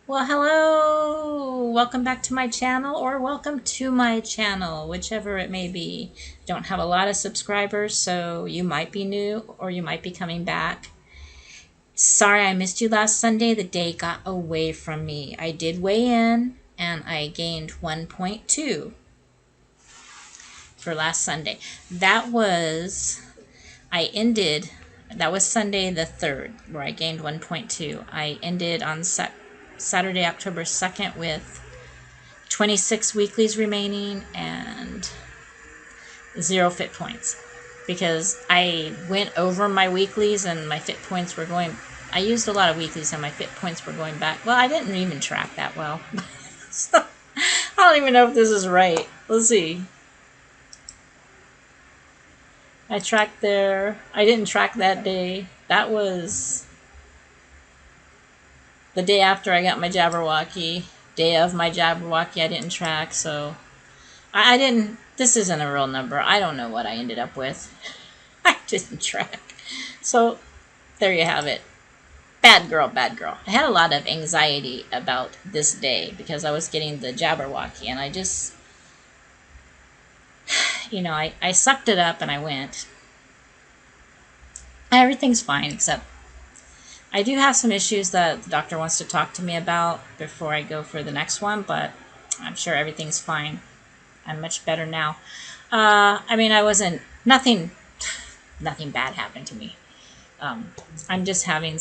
Well, hello! Welcome back to my channel, or welcome to my channel, whichever it may be. Don't have a lot of subscribers, so you might be new or you might be coming back. Sorry I missed you last Sunday. The day got away from me. I did weigh in and I gained 1.2 for last Sunday. That was Sunday the 3rd, where I gained 1.2. I ended on Saturday, October 2nd with 26 weeklies remaining and 0 fit points. Because I went over my weeklies and my fit points were going... I used a lot of weeklies and my fit points were going back. Well, I didn't even track that well. So, I don't even know if this is right. Let's see. I tracked there. I didn't track that day. That was the day after I got my Jabberwocky. Day of my Jabberwocky, I didn't track, so I didn't. This isn't a real number. I don't know what I ended up with. I didn't track. So there you have it. Bad girl, bad girl. I had a lot of anxiety about this day because I was getting the Jabberwocky, and I just, I sucked it up and I went. Everything's fine, except I do have some issues that the doctor wants to talk to me about before I go for the next one, but I'm sure everything's fine. I'm much better now. Nothing bad happened to me. I'm just having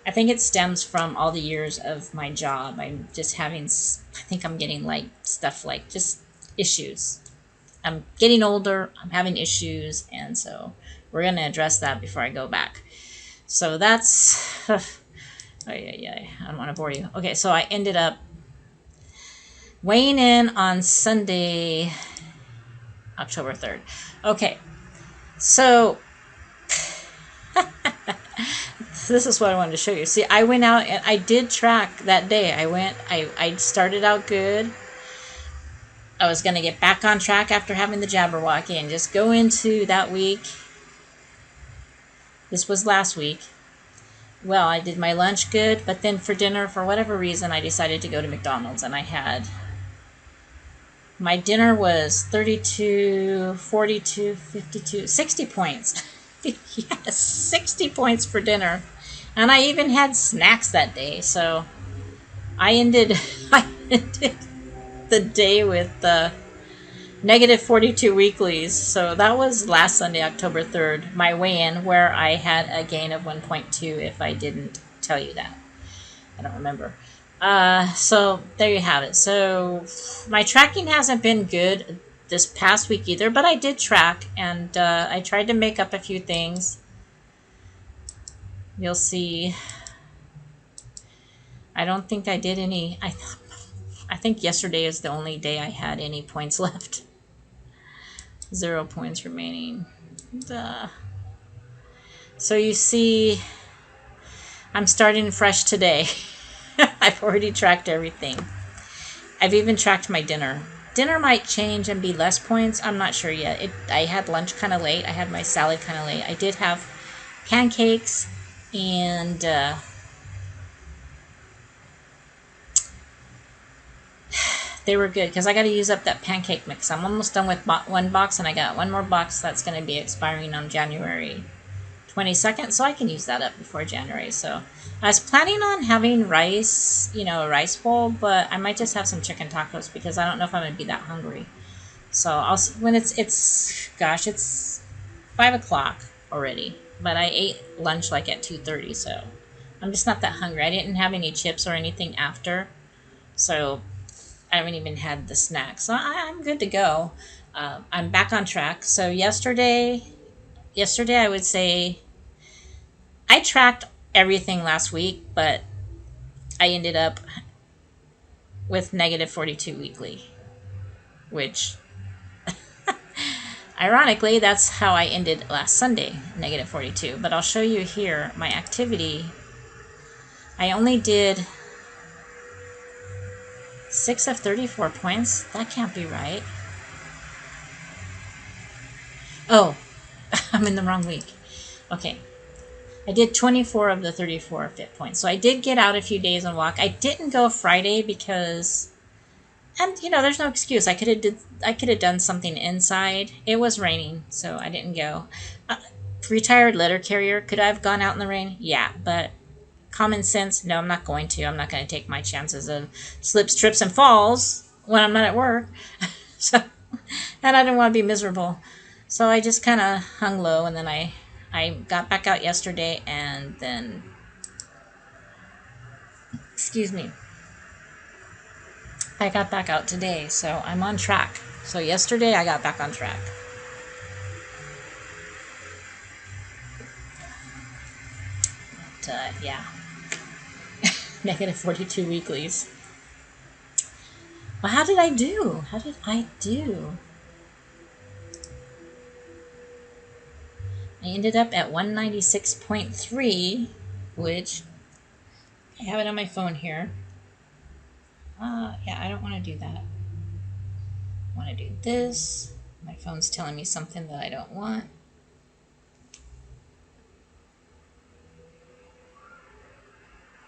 I think it stems from all the years of my job. I think I'm getting stuff like just issues. I'm getting older, I'm having issues, and so we're going to address that before I go back. So that's... I don't want to bore you. Okay, so I ended up weighing in on Sunday, October 3rd. Okay, so this is what I wanted to show you. See, I went out and I did track that day. I started out good. I was going to get back on track after having the Jabberwocky and just go into that week. This was last week. Well, I did my lunch good, but then for dinner, for whatever reason, I decided to go to McDonald's, and my dinner was 32, 42, 52, 60 points. Yes, 60 points for dinner. And I even had snacks that day, so I ended the day with negative 42 weeklies. So that was last Sunday, October 3rd, my weigh-in, where I had a gain of 1.2, if I didn't tell you that. I don't remember. So there you have it. So my tracking hasn't been good this past week either, but I did track, and I tried to make up a few things. You'll see. I don't think I did any... I think yesterday is the only day I had any points left. 0 points remaining. So you see, I'm starting fresh today. I've already tracked everything. I've even tracked my dinner. Dinner might change and be less points. I'm not sure yet. I had lunch kind of late. I had my salad kind of late. I did have pancakes and... they were good because I got to use up that pancake mix. I'm almost done with one box, and I got one more box that's going to be expiring on January 22nd, so I can use that up before January. So I was planning on having rice, a rice bowl, but I might just have some chicken tacos because I don't know if I'm going to be that hungry. So when it's 5 o'clock already, but I ate lunch like at 2:30, so I'm just not that hungry. I didn't have any chips or anything after, so I haven't even had the snack. So I'm good to go. I'm back on track. So yesterday I would say I tracked everything last week, but I ended up with negative 42 weekly, which ironically, that's how I ended last Sunday, negative 42. But I'll show you here my activity. I only did 6 of 34 points? That can't be right. Oh, I'm in the wrong week. Okay. I did 24 of the 34 fit points. So I did get out a few days and walk. I didn't go Friday because, and you know, there's no excuse. I could have done something inside. It was raining, so I didn't go. Retired letter carrier, could I have gone out in the rain? Yeah, but common sense, no, I'm not going to. I'm not going to take my chances of slips, trips, and falls when I'm not at work. So, and I didn't want to be miserable. So I just kind of hung low, and then I got back out yesterday, and then, excuse me, I got back out today, so I'm on track. So yesterday I got back on track. But, yeah. Negative 42 weeklies. Well, how did I do? How did I do? I ended up at 196.3, which I have it on my phone here. Yeah, I don't want to do that. I want to do this. My phone's telling me something that I don't want.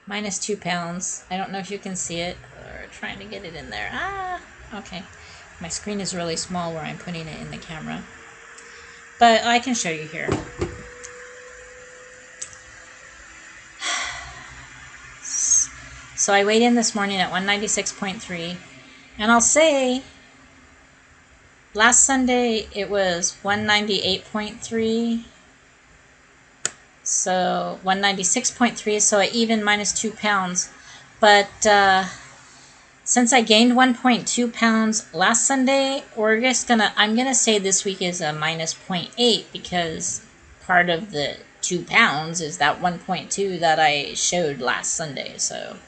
Minus 2 pounds. I don't know if you can see it. Or trying to get it in there. Okay. My screen is really small where I'm putting it in the camera. But I can show you here. So I weighed in this morning at 196.3. And I'll say, last Sunday it was 198.3. So 196.3, so I even minus 2 pounds. But since I gained 1.2 pounds last Sunday, I'm gonna say this week is a minus 0.8 because part of the 2 pounds is that 1.2 that I showed last Sunday. So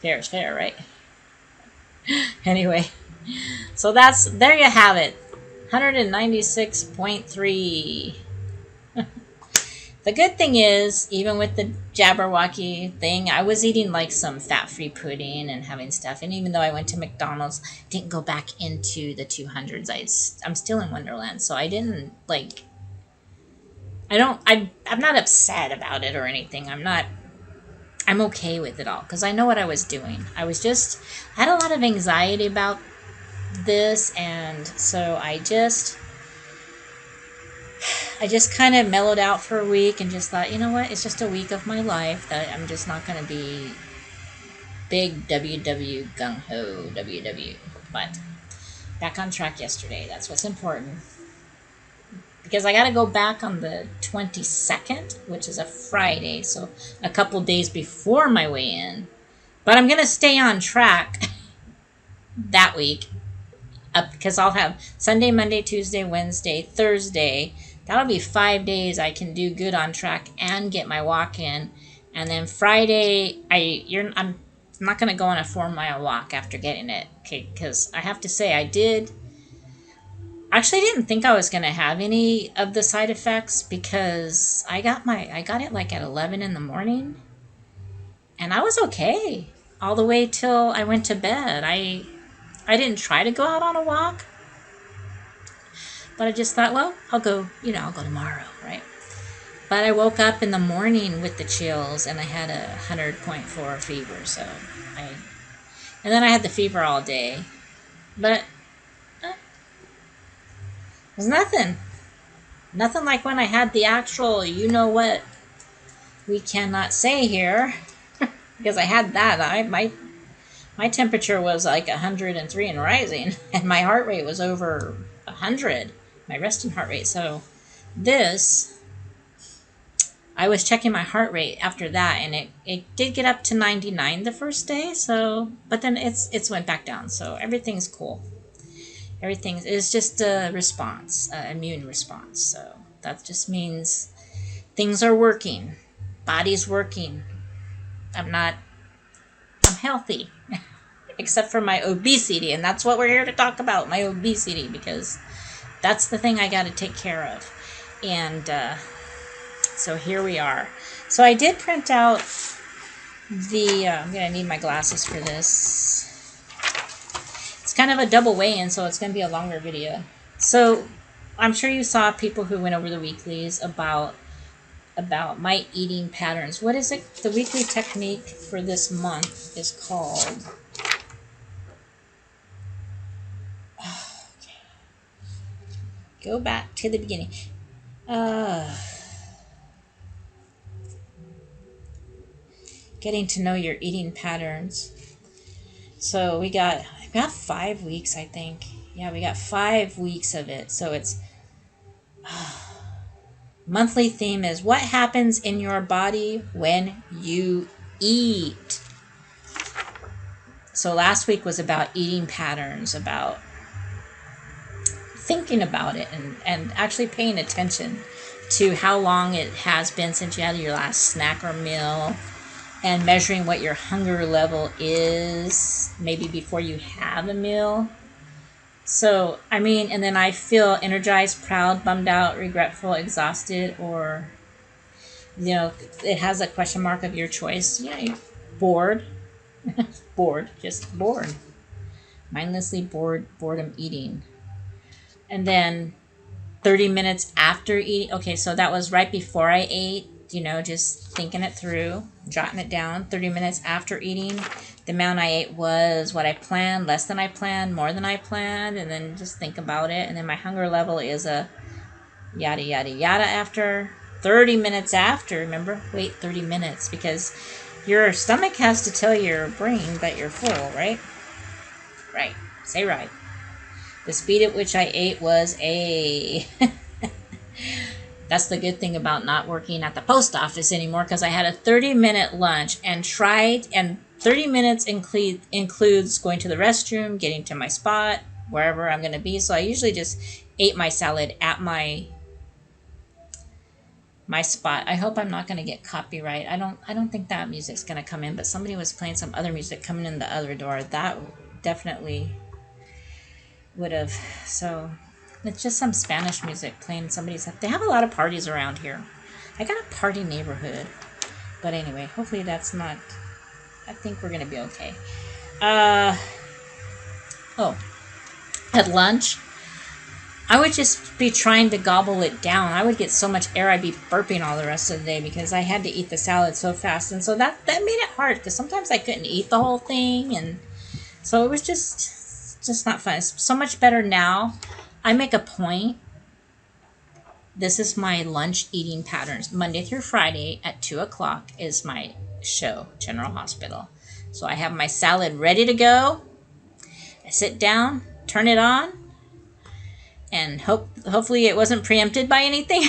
fair is fair, right? Anyway, so there you have it, 196.3. The good thing is, even with the Jabberwocky thing, I was eating like some fat-free pudding and having stuff. And even though I went to McDonald's, I didn't go back into the 200s. I'm still in Wonderland, so I didn't like. I'm not upset about it or anything. I'm okay with it all because I know what I was doing. I had a lot of anxiety about this, and so I just kind of mellowed out for a week and just thought, you know what, it's just a week of my life that I'm just not going to be big WW gung-ho WW. But back on track yesterday. That's what's important. Because I got to go back on the 22nd, which is a Friday, so a couple days before my weigh-in. But I'm going to stay on track that week because I'll have Sunday, Monday, Tuesday, Wednesday, Thursday. That'll be 5 days I can do good on track and get my walk in. And then Friday, I'm not going to go on a 4-mile walk after getting it. Okay, because I have to say I didn't think I was going to have any of the side effects because I got it like at 11 in the morning. And I was okay all the way till I went to bed. I didn't try to go out on a walk. But I just thought, well, I'll go tomorrow, right? But I woke up in the morning with the chills, and I had a 100.4 fever, and then I had the fever all day. But it was nothing like when I had the actual, you know what we cannot say here, because I had that. My temperature was like 103 and rising, and my heart rate was over 100. My resting heart rate. So I was checking my heart rate after that, and it did get up to 99 the first day. So, but then it's went back down. So everything's cool. It's just a response, immune response. So that just means things are working, body's working. I'm healthy, except for my obesity, and that's what we're here to talk about, my obesity, because that's the thing I got to take care of. And so here we are. So I did print out I'm going to need my glasses for this. It's kind of a double weigh-in, so it's going to be a longer video. So I'm sure you saw people who went over the weeklies about about my eating patterns. What is it? The weekly technique for this month is called... Go back to the beginning. Getting to know your eating patterns. So we got 5 weeks, I think. Yeah, we got 5 weeks of it. So it's monthly theme is what happens in your body when you eat. So last week was about eating patterns, about thinking about it and actually paying attention to how long it has been since you had your last snack or meal, and measuring what your hunger level is maybe before you have a meal. So, I mean, and then I feel energized, proud, bummed out, regretful, exhausted, or, it has a question mark of your choice. Yeah, bored. Bored, just bored. Mindlessly bored, boredom eating. And then 30 minutes after eating. Okay, so that was right before I ate, just thinking it through, jotting it down. 30 minutes after eating, the amount I ate was what I planned, less than I planned, more than I planned, and then just think about it. And then my hunger level is a yada, yada, yada after. 30 minutes after, remember? Wait 30 minutes, because your stomach has to tell your brain that you're full, right? Right. Say right. The speed at which I ate was a... That's the good thing about not working at the post office anymore, because I had a 30-minute lunch and 30 minutes includes going to the restroom, getting to my spot, wherever I'm going to be. So I usually just ate my salad at my spot. I hope I'm not going to get copyright. I don't think that music's going to come in, but somebody was playing some other music coming in the other door. That definitely would have. So it's just some Spanish music playing somebody's. They have a lot of parties around here. I got a party neighborhood. But anyway, hopefully that's not... I think we're going to be okay. At lunch, I would just be trying to gobble it down. I would get so much air I'd be burping all the rest of the day because I had to eat the salad so fast. And so that made it hard, because sometimes I couldn't eat the whole thing. And so it was just not fun. It's so much better now. I make a point. This is my lunch eating patterns. Monday through Friday at 2 o'clock is my show, General Hospital. So I have my salad ready to go. I sit down, turn it on, and hopefully it wasn't preempted by anything.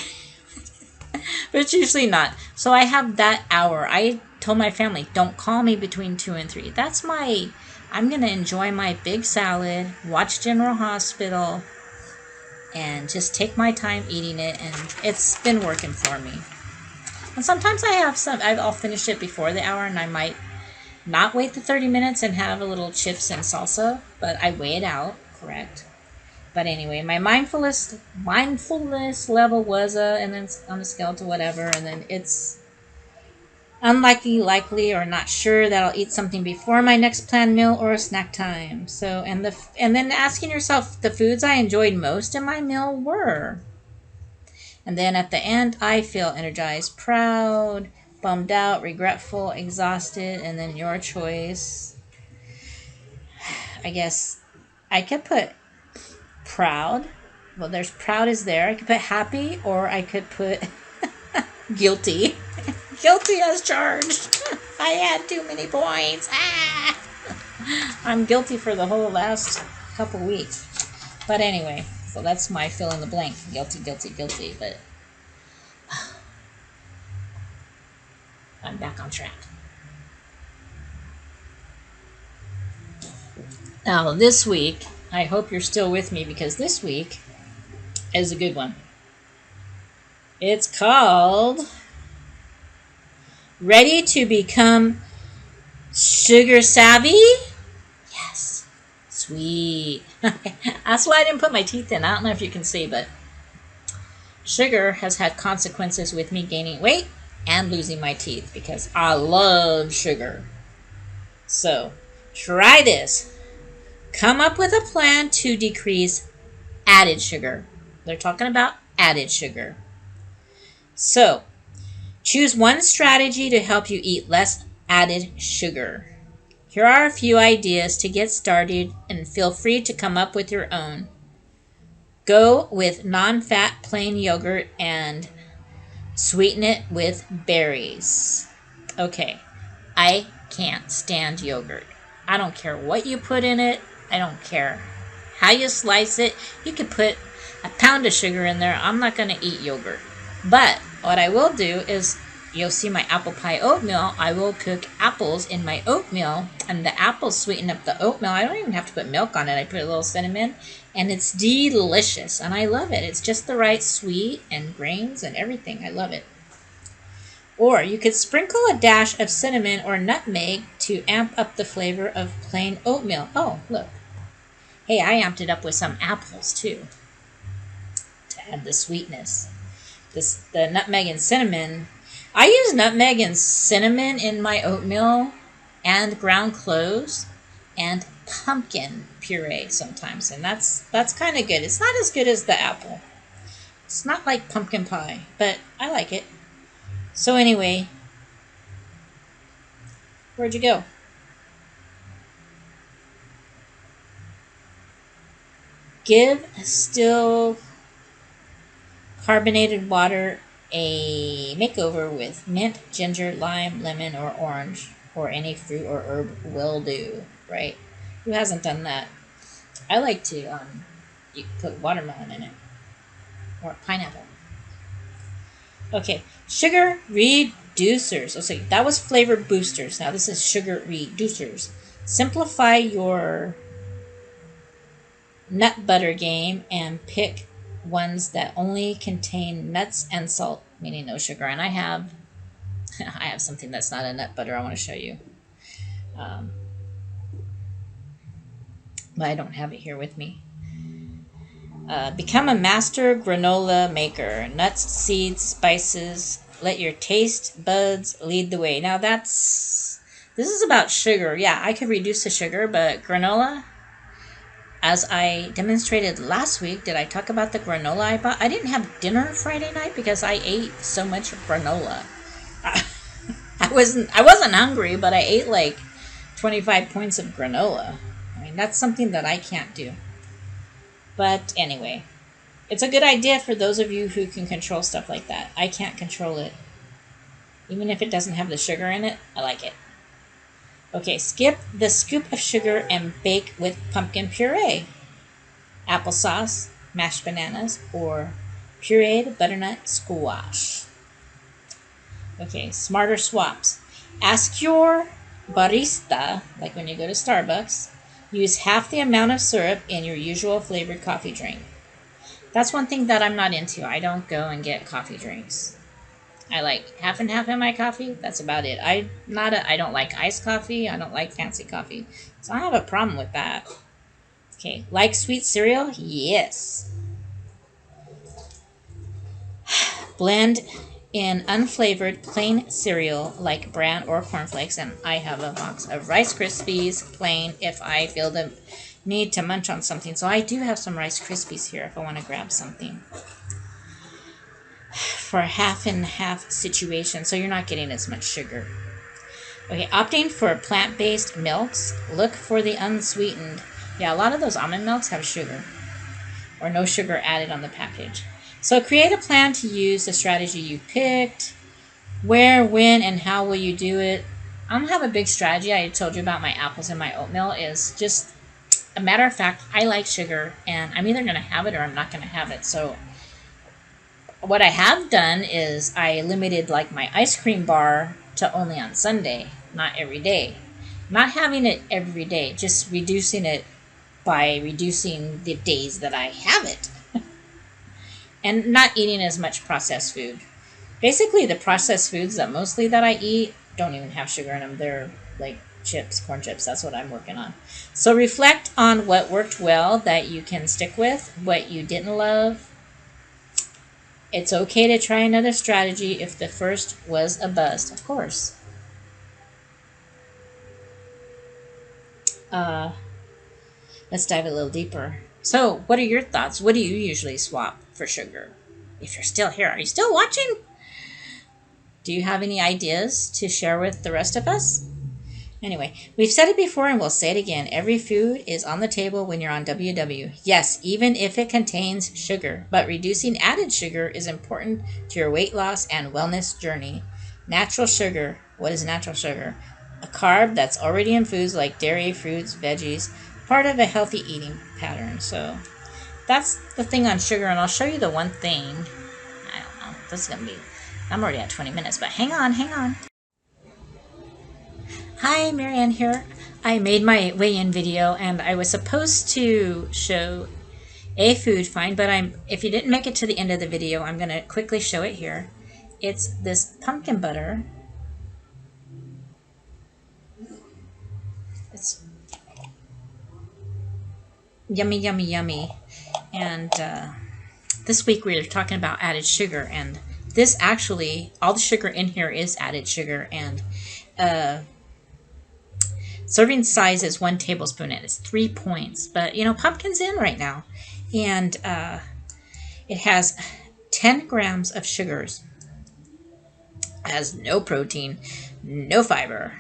But it's usually not. So I have that hour. I told my family, don't call me between 2 and 3. I'm going to enjoy my big salad, watch General Hospital, and just take my time eating it, and it's been working for me. And sometimes I'll finish it before the hour, and I might not wait the 30 minutes and have a little chips and salsa, but I weigh it out, correct? But anyway, my mindfulness level was and then on a scale to whatever, and then it's unlikely, likely, or not sure that I'll eat something before my next planned meal or a snack time. So, and then asking yourself the foods I enjoyed most in my meal were. And then at the end, I feel energized, proud, bummed out, regretful, exhausted, and then your choice. I guess I could put proud. Well, there's proud is there. I could put happy, or I could put guilty. Guilty as charged. I had too many points. I'm guilty for the whole last couple weeks. But anyway, so that's my fill in the blank. Guilty, guilty, guilty. But I'm back on track. Now, this week, I hope you're still with me, because this week is a good one. It's called Ready to Become Sugar Savvy? Yes. Sweet. That's why I didn't put my teeth in. I don't know if you can see, but sugar has had consequences with me gaining weight and losing my teeth, because I love sugar. So, try this. Come up with a plan to decrease added sugar. They're talking about added sugar. So, Choose one strategy to help you eat less added sugar. Here are a few ideas to get started, and feel free to come up with your own. Go with non-fat plain yogurt and sweeten it with berries. Okay, I can't stand yogurt. I don't care what you put in it. I don't care how you slice it. You could put a pound of sugar in there. I'm not going to eat yogurt. But what I will do is, you'll see my apple pie oatmeal. I will cook apples in my oatmeal, and the apples sweeten up the oatmeal. I don't even have to put milk on it. I put a little cinnamon, and it's delicious, and I love it. It's just the right sweet and grains and everything. I love it. Or you could sprinkle a dash of cinnamon or nutmeg to amp up the flavor of plain oatmeal. Oh, look. Hey, I amped it up with some apples too to add the sweetness. The nutmeg and cinnamon. I use nutmeg and cinnamon in my oatmeal, and ground cloves and pumpkin puree sometimes, and that's kind of good. It's not as good as the apple. It's not like pumpkin pie, but I like it. So anyway, where'd you go? Give still carbonated water a makeover with mint, ginger, lime, lemon, or orange, or any fruit or herb will do, right? Who hasn't done that? I like to you put watermelon in it, or pineapple. Okay, sugar reducers. Oh, so that was flavor boosters. Now this is sugar reducers. Simplify your nut butter game and pick ones that only contain nuts and salt, meaning no sugar. And I have something that's not a nut butter I want to show you. But I don't have it here with me. Become a master granola maker. Nuts, seeds, spices. Let your taste buds lead the way. Now this is about sugar. Yeah, I could reduce the sugar, but granola, as I demonstrated last week, did I talk about the granola I bought? I didn't have dinner Friday night because I ate so much granola. I wasn't hungry, but I ate like 25 points of granola. I mean, that's something that I can't do. But anyway, it's a good idea for those of you who can control stuff like that. I can't control it. Even if it doesn't have the sugar in it, I like it. Okay, skip the scoop of sugar and bake with pumpkin puree, applesauce, mashed bananas, or pureed butternut squash. Okay, smarter swaps. Ask your barista, like when you go to Starbucks, use half the amount of syrup in your usual flavored coffee drink. That's one thing that I'm not into. I don't go and get coffee drinks. I like half and half in my coffee. That's about it. I don't like iced coffee. I don't like fancy coffee. So I have a problem with that. Okay, like sweet cereal? Yes. Blend in unflavored plain cereal like bran or cornflakes, and I have a box of Rice Krispies plain if I feel the need to munch on something. So I do have some Rice Krispies here if I want to grab something for a half and half situation, so you're not getting as much sugar. Okay, opting for plant-based milks, look for the unsweetened. Yeah, a lot of those almond milks have sugar or no sugar added on the package. So create a plan to use the strategy you picked. Where, when, and how will you do it? I don't have a big strategy. I told you about my apples and my oatmeal. Is just a matter of fact, I like sugar, and I'm either going to have it or I'm not going to have it. So what I have done is I limited like my ice cream bar to only on Sunday, not every day. Not having it every day, just reducing it by reducing the days that I have it. And not eating as much processed food. Basically, the processed foods that I eat don't even have sugar in them. They're like chips, corn chips. That's what I'm working on. So reflect on what worked well that you can stick with, what you didn't love. It's okay to try another strategy if the first was a bust, of course. Let's dive a little deeper. So, what are your thoughts? What do you usually swap for sugar? If you're still here, are you still watching? Do you have any ideas to share with the rest of us? Anyway, we've said it before and we'll say it again. Every food is on the table when you're on WW. Yes, even if it contains sugar. But reducing added sugar is important to your weight loss and wellness journey. Natural sugar. What is natural sugar? A carb that's already in foods like dairy, fruits, veggies. Part of a healthy eating pattern. So that's the thing on sugar. And I'll show you the one thing. I don't know. This is going to be... I'm already at 20 minutes, but hang on, hang on. Hi, Marianne here. I made my weigh-in video and I was supposed to show a food find, but if you didn't make it to the end of the video, I'm going to quickly show it here. It's this pumpkin butter. It's yummy, yummy, yummy. And this week we were talking about added sugar, and this actually, all the sugar in here is added sugar, and serving size is 1 tablespoon and it's 3 points. But you know, pumpkin's in right now, and it has 10 grams of sugars. It has no protein, no fiber,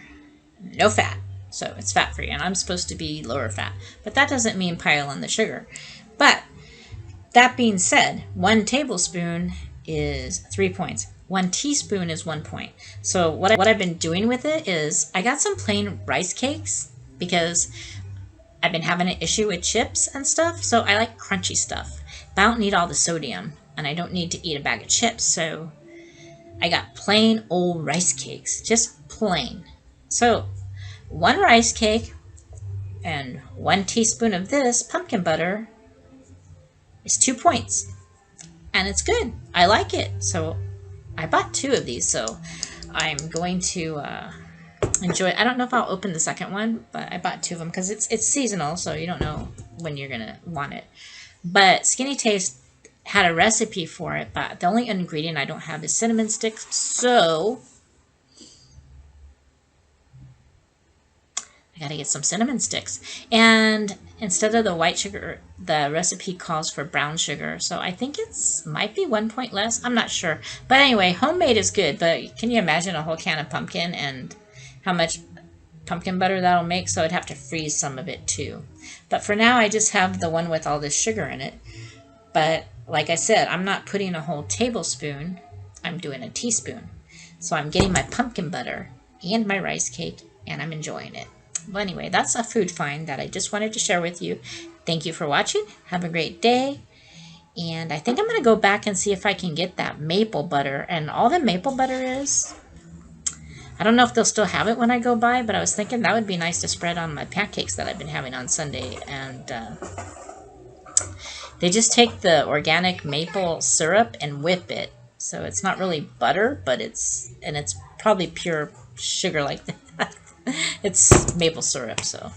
no fat. So it's fat free, and I'm supposed to be lower fat. But that doesn't mean pile on the sugar. But that being said, 1 tablespoon is 3 points. 1 teaspoon is 1 point. So what I've been doing with it is I got some plain rice cakes because I've been having an issue with chips and stuff. So I like crunchy stuff. But I don't need all the sodium, and I don't need to eat a bag of chips. So I got plain old rice cakes, just plain. So 1 rice cake and 1 teaspoon of this pumpkin butter is 2 points. And it's good. I like it. So I bought 2 of these, so I'm going to enjoy it. I don't know if I'll open the second one, but I bought 2 of them because it's seasonal, so you don't know when you're going to want it. But Skinny Taste had a recipe for it, but the only ingredient I don't have is cinnamon sticks, so I gotta get some cinnamon sticks. And instead of the white sugar, the recipe calls for brown sugar. So I think it's might be 1 point less. I'm not sure. But anyway, homemade is good. But can you imagine a whole can of pumpkin and how much pumpkin butter that'll make? So I'd have to freeze some of it too. But for now, I just have the one with all this sugar in it. But like I said, I'm not putting a whole tablespoon. I'm doing a teaspoon. So I'm getting my pumpkin butter and my rice cake, and I'm enjoying it. Well, anyway, that's a food find that I just wanted to share with you. Thank you for watching. Have a great day. And I think I'm going to go back and see if I can get that maple butter. And all the maple butter is, I don't know if they'll still have it when I go by, but I was thinking that would be nice to spread on my pancakes that I've been having on Sunday. And they just take the organic maple syrup and whip it. So it's not really butter, but it's probably pure sugar like that. It's maple syrup, so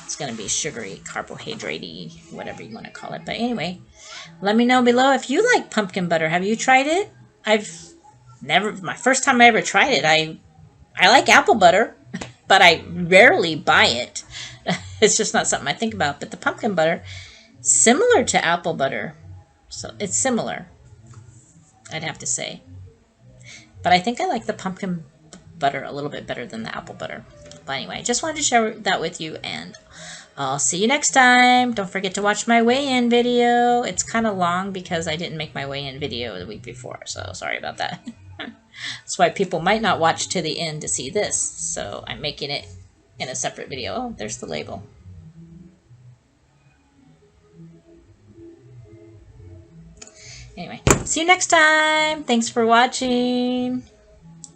it's going to be sugary, carbohydrate-y, whatever you want to call it. But anyway, let me know below if you like pumpkin butter. Have you tried it? My first time I ever tried it, I like apple butter, but I rarely buy it. It's just not something I think about. But the pumpkin butter, similar to apple butter. So it's similar, I'd have to say. But I think I like the pumpkin butter a little bit better than the apple butter. But anyway, I just wanted to share that with you, and I'll see you next time. Don't forget to watch my weigh-in video. It's kind of long because I didn't make my weigh-in video the week before, so sorry about that. That's why people might not watch to the end to see this, so I'm making it in a separate video. Oh, there's the label. Anyway, see you next time. Thanks for watching.